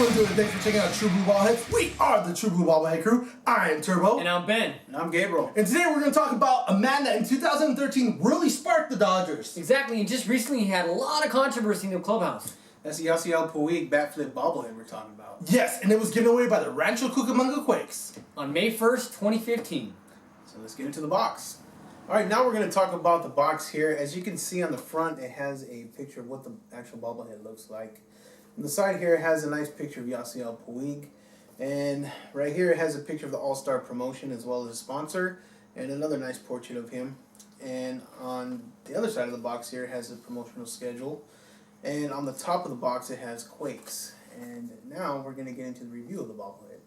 everyone doing? Thanks for checking out True Blue Bobbleheads. We are the True Blue Bobblehead crew. I am Turbo. And I'm Ben. And I'm Gabriel. And today we're going to talk about a man that in 2013 really sparked the Dodgers. Exactly, and just recently he had a lot of controversy in the clubhouse. That's the Yasiel Puig Batflip Bobblehead we're talking about. Yes, and it was given away by the Rancho Cucamonga Quakes. On May 1st, 2015. So let's get into the box. Alright, now we're going to talk about the box here. As you can see on the front, it has a picture of what the actual bobblehead looks like. On the side here, it has a nice picture of Yasiel Puig. And right here, it has a picture of the All-Star promotion as well as a sponsor. And another nice portrait of him. And on the other side of the box here, it has a promotional schedule. And on the top of the box, it has Quakes. And now we're going to get into the review of the bobblehead.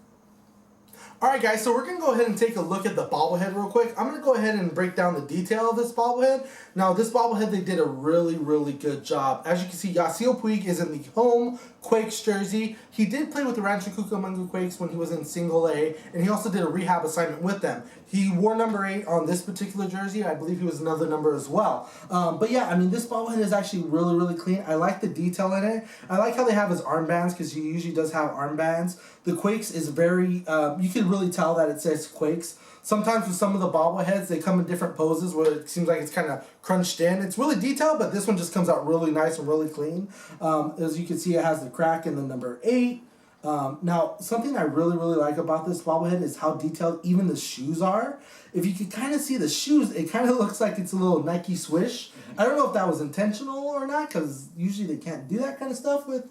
Alright guys, so we're going to go ahead and take a look at the bobblehead real quick. I'm going to go ahead and break down the detail of this bobblehead. Now this bobblehead, they did a really good job. As you can see, Yasiel Puig is in the home Quakes jersey. He did play with the Rancho Cucamonga Quakes when he was in single A, and he also did a rehab assignment with them. He wore number 8 on this particular jersey. I believe he was another number as well. But yeah, I mean, this bobblehead is actually really clean. I like the detail in it. I like how they have his armbands, because he usually does have armbands. The Quakes is very, you can really tell that it says Quakes. Sometimes with some of the bobbleheads, they come in different poses where it seems like it's kind of crunched in. It's really detailed, but this one just comes out really nice and really clean. As you can see, it has the crack in the number 8. Now, something I really like about this bobblehead is how detailed even the shoes are. If you can kind of see the shoes, it kind of looks like it's a little Nike swish. I don't know if that was intentional or not, because usually they can't do that kind of stuff with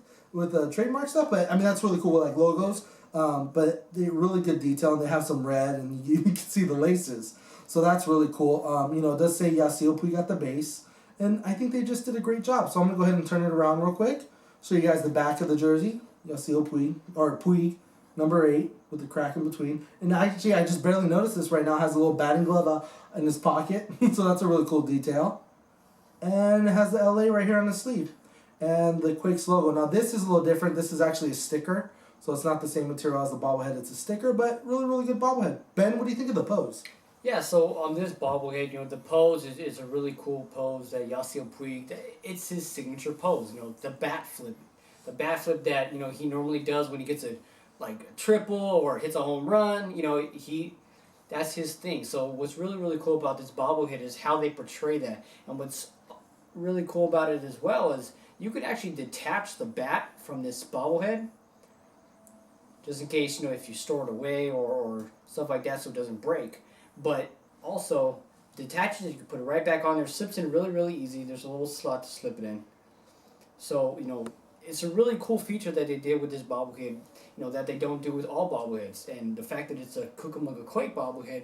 trademark stuff. But I mean, that's really cool with like logos. But they're really good detail, and they have some red, and you can see the laces. So that's really cool. You know, it does say Yasiel Puig at the base, and I think they just did a great job. So I'm going to go ahead and turn it around real quick. Show you guys the back of the jersey. Yasiel Puig, or Puig, number 8, with the crack in between. And actually, I just barely noticed this right now. It has a little batting glove in his pocket. So that's a really cool detail. And it has the LA right here on the sleeve. And the Quakes logo. Now, this is a little different. This is actually a sticker. So it's not the same material as the bobblehead. It's a sticker, but really good bobblehead. Ben, what do you think of the pose? Yeah, so on this bobblehead, you know, the pose is a really cool pose that Yasiel Puig, it's his signature pose, you know, the bat flip. The bat flip that, you know, he normally does when he gets a triple or hits a home run, you know, that's his thing. So what's really cool about this bobblehead is how they portray that. And what's really cool about it as well is you could actually detach the bat from this bobblehead, just in case, you know, if you store it away or stuff like that so it doesn't break. But also, detaches it, you can put it right back on there, slips in really easy. There's a little slot to slip it in. So, you know, it's a really cool feature that they did with this bobblehead, you know, that they don't do with all bobbleheads. And the fact that it's a Cucamonga Quake bobblehead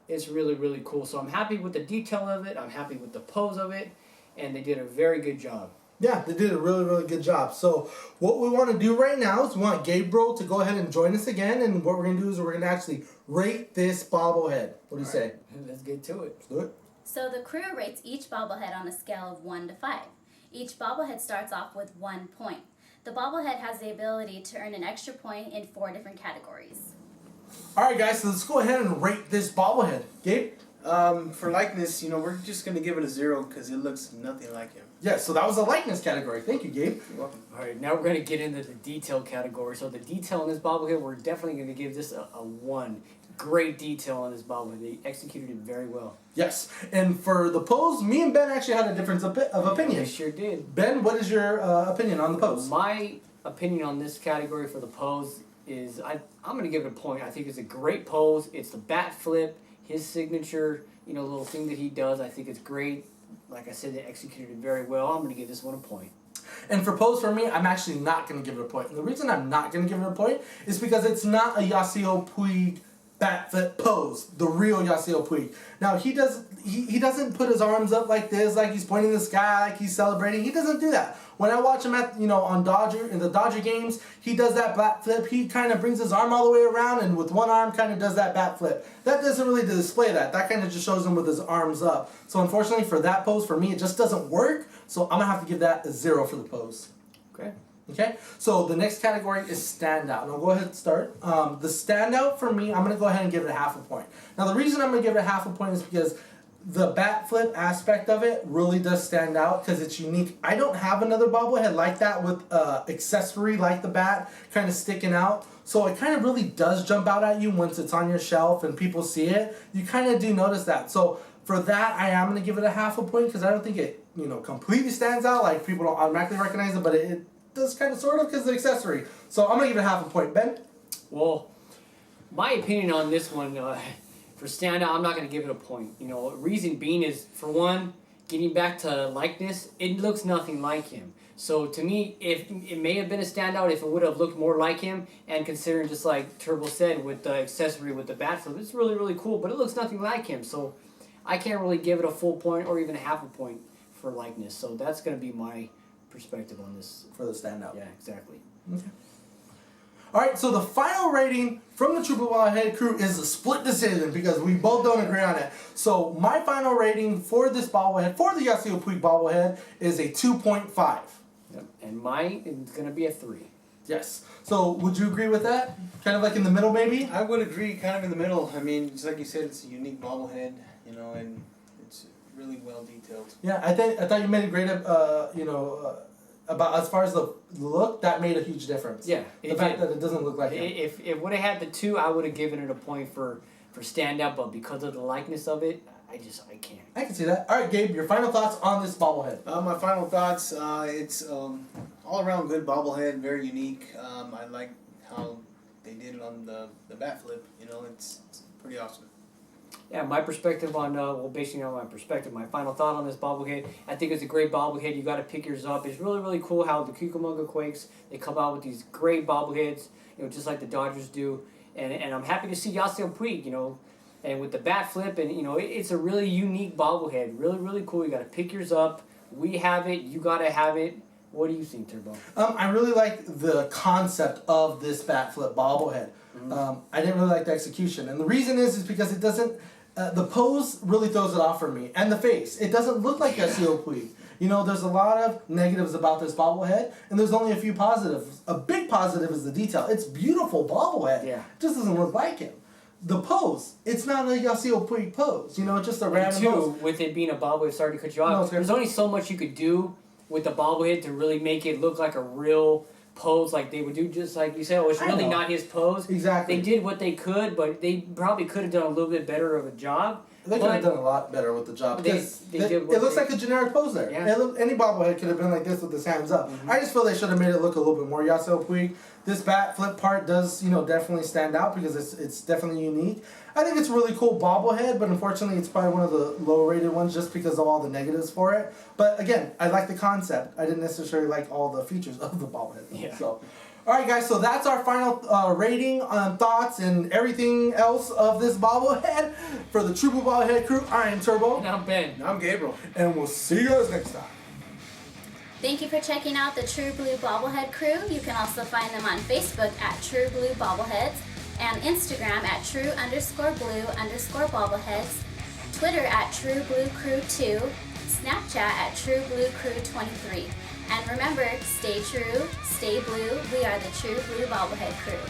is really cool. So I'm happy with the detail of it. I'm happy with the pose of it. And they did a very good job. Yeah, they did a really good job. So what we want to do right now is we want Gabriel to go ahead and join us again. And what we're going to do is we're going to actually rate this bobblehead. What do you say? Let's get to it. Let's do it. So the crew rates each bobblehead on a scale of 1 to 5. Each bobblehead starts off with 1 point. The bobblehead has the ability to earn an extra point in 4 different categories. Alright guys, so let's go ahead and rate this bobblehead. Gabe? For likeness, you know, we're just going to give it a 0 because it looks nothing like him. Yeah, so that was the likeness category. Thank you, Gabe. You're welcome. Alright, now we're going to get into the detail category. So the detail in this bobblehead, we're definitely going to give this a 1. Great detail on this bobblehead. They executed it very well. Yes, and for the pose, me and Ben actually had a difference of opinion. We sure did. Ben, what is your opinion on the pose? My opinion on this category for the pose is I'm going to give it a point. I think it's a great pose. It's the bat flip, his signature, you know, little thing that he does. I think it's great. Like I said, they executed it very well. I'm going to give this one a point. And for pose for me, I'm actually not going to give it a point. And the reason I'm not going to give it a point is because it's not a Yasiel Puig bat flip pose, the real Yasiel Puig. Now he doesn't put his arms up like this, like he's pointing in the sky, like he's celebrating. He doesn't do that. When I watch him in the Dodger games, he does that bat flip. He kind of brings his arm all the way around and with one arm kind of does that bat flip. That doesn't really display that. That kind of just shows him with his arms up. So unfortunately for that pose, for me, it just doesn't work. So I'm gonna have to give that a 0 for the pose. Okay. Okay, so the next category is standout. And I'll go ahead and start. The standout for me, I'm going to go ahead and give it a 0.5 point. Now the reason I'm going to give it a 0.5 point is because the bat flip aspect of it really does stand out because it's unique. I don't have another bobblehead like that with accessory like the bat kind of sticking out. So it kind of really does jump out at you once it's on your shelf and people see it. You kind of do notice that. So for that, I am going to give it a half a point because I don't think it, completely stands out. Like people don't automatically recognize it, but it does kind of sort of because it's an accessory. So I'm going to give it a half a point. Ben? Well, my opinion on this one, for standout, I'm not going to give it a point. Reason being is, for one, getting back to likeness, it looks nothing like him. So to me, if it may have been a standout if it would have looked more like him, and considering just like Turbo said with the accessory with the bat flip, it's really, really cool, but it looks nothing like him. So I can't really give it a full point or even a half a point for likeness. So that's going to be my perspective on this. For the standout. Yeah, exactly. Okay. All right, so the final rating from the True Blue Bobblehead crew is a split decision because we both don't agree on it. So my final rating for this bobblehead, for the Yasiel Puig bobblehead, is a 2.5. Yep. And mine is going to be a 3. Yes. So would you agree with that? Kind of like in the middle, maybe? I would agree, kind of in the middle. I mean, just like you said, it's a unique bobblehead, and it's really well detailed. Yeah, I thought you made a great, about as far as the look, that made a huge difference. Yeah. The fact that it doesn't look like him. If it would have had the 2, I would have given it a point for standout, but because of the likeness of it, I can't. I can see that. All right, Gabe, your final thoughts on this bobblehead? My final thoughts, it's all around good bobblehead, very unique. I like how they did it on the bat flip. It's pretty awesome. Yeah, my perspective on, basically on my perspective, my final thought on this bobblehead, I think it's a great bobblehead. You got to pick yours up. It's really, really cool how the Cucamonga Quakes, they come out with these great bobbleheads, just like the Dodgers do. And I'm happy to see Yasiel Puig, and with the bat flip, and it's a really unique bobblehead. Really, really cool. You got to pick yours up. We have it. You got to have it. What do you think, Turbo? I really like the concept of this bat flip bobblehead. Mm-hmm. I didn't really like the execution, and the reason is because it doesn't. The pose really throws it off for me, and the face. It doesn't look like Yasiel Puig. There's a lot of negatives about this bobblehead, and there's only a few positives. A big positive is the detail. It's beautiful bobblehead. Yeah. It just doesn't look like him. The pose, it's not a Yasiel Puig pose. It's just a random pose. With it being a bobblehead, sorry to cut you off, No, there's only so much you could do with the bobblehead to really make it look like a real pose like they would do, just like you said. Oh, it's really not his pose. Exactly. They did what they could, but they probably could have done a little bit better of a job. They could have done a lot better with the job. It looks like a generic pose there. Yeah. Any bobblehead could have been like this with his hands up. Mm-hmm. I just feel they should have made it look a little bit more Yasiel Puig. This bat flip part does, definitely stand out because it's definitely unique. I think it's a really cool bobblehead, but unfortunately it's probably one of the lower-rated ones just because of all the negatives for it. But again, I like the concept. I didn't necessarily like all the features of the bobblehead. Yeah. So, all right, guys. So that's our final rating on thoughts and everything else of this bobblehead for the True Blue Bobblehead crew. I am Turbo, And I'm Ben. And I'm Gabriel. and we'll see you guys next time. Thank you for checking out the True Blue Bobblehead crew. You can also find them on Facebook at True Blue Bobbleheads and Instagram at True_Blue_Bobbleheads, Twitter at True Blue Crew 2, Snapchat at True Blue Crew 23. And remember, stay true, stay blue. We are the True Blue Bobblehead crew.